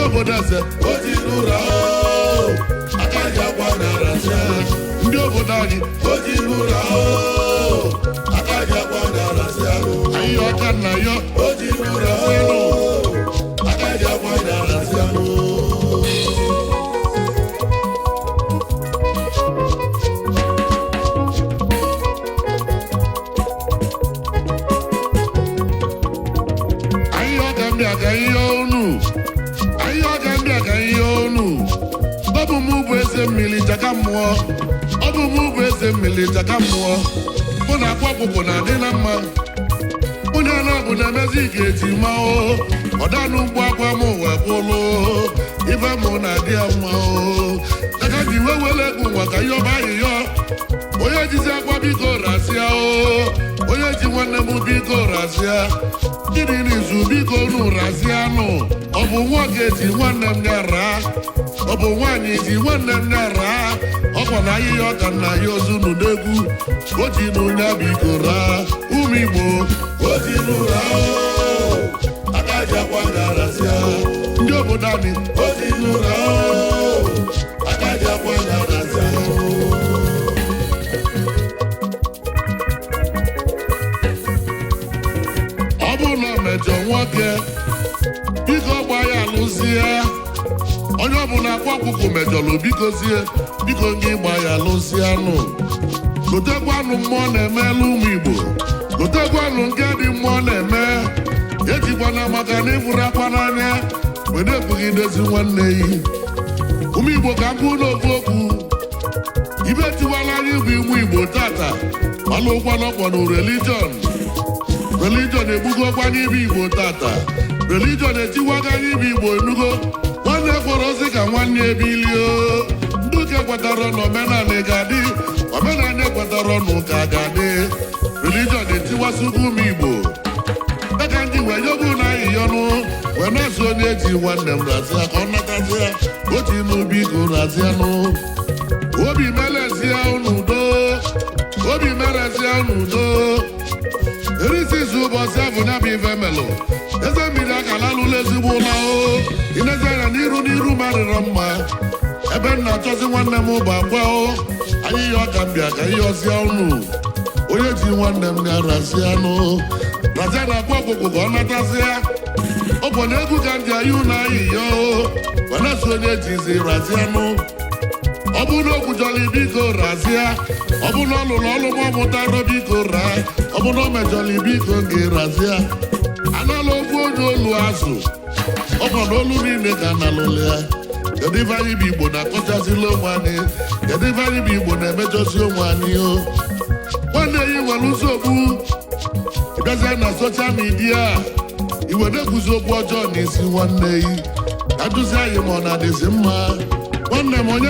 obodo eze Oti nura o, akaja kwa narasia. ndị obodo anyị Oti nura o, akaja kwa narasia. anyị ọka nna ya Oti nura o, akaja kwa narasia. anyị ọka ndị aka ihe onu anyị ọka ndị aka ihe onu ọ bụ mụ bụ Ezemmili chaka mmụọ ọ bụ mụ bụ Ezemmili chaka mmụọ mụ na Akwa Okuku na-adị na mma onye na-abụ na-emezi ga-eji ma o ọdanụ ugbo akwa m wee kwụlụ ife mụ na-adị ya mma o chaka ji wee wele egwu nwa ka yọba ahịhịọ onye jizi akwa biko rasịa o onye ji nwanne m biko rasịa gịnị n'izu biko unu rasịa nụ ọ bụ nwoke ji nwanne m ya raa ọ bụ nwaanyị ji nwanne m ya raa ọkwa na ahịhịa ọka nna ya ozu n'udegwu o ji n'ụnya biko raa ụmụ Igbo Oti nura o, akaja kwa narasia. ndị obodo anyị Oti nura o, akaja kwa narasia. ọ bụ na o mejọ nwoke biko gba ya alụzie onye ọbụla Akwa Okuku mejọrọ bikozie biko gị gba ya alụzie nụ gotekwanụ mmụọ na-emelu ụmụ Igbo gotekwanụ nke dị mmụọ na-eme ejikwana maka na ịfụrụ akwa n'anya wee na-ekwugidezi nwanne yi ụmụ Igbo ka mbụ n'ofu okwu ibe tiwala anyị bụ ụmụ Igbo tata malụ ụkwana ọkpọnụ religion egbugokwa n'ibe Igbo tata religion etiwaga n'ibe Igbo enugo nwanne kwọrọ ozi ka nwanne ebilio ndị ụka kwetara n'omenala ga-adị omenala kwetara n'ụka ga-adị religion etiwasịgo ụmụ Igbo dịka ndị wee yobu na ahịhịọnụ wee na-asụ onye ji nwanne m razia ka ọ natazia otu n'ubi go razianụ obi melezia n'udo obi merezia n'udo erisi izu ụbọchị abụ nya bụ ife melụ Ezemmili akala lụla ezigbo ụla o inezi anya n'iru marịrọ mma ebe m na-achọzi nwanne m bụ Akwa o anyị ya ọka mbịa ka ihe ọzịa unu onye ji nwanne m na-arazianụ razia na Akwa Okuku ka ọ natazia ọ bụ na egwu ka ndị anyị ụlọ ahịhịa o wena so onye jizi razianụ ọ bụ na okwujọli biko razia ọ bụ na ọ lụrụ ọlụ ma ọ mụtara biko raa ọ bụ na o mejọli biko gị razia anala okwu onye olu azụ ọ bụ na olu niile ka analụlụ ya kedu ife anyị bụ Igbo na-akọchazila onwe anyị kedu ife anyị bụ Igbo na-emejọzi onwe anyị o nwanne ya nwere nsogbu ịbịazie na soshal midia iwedeguzi okwu ọjọọ n'isi nwanne yi ajụzi anyị ma ọ na-adịzi mma nwanne m onye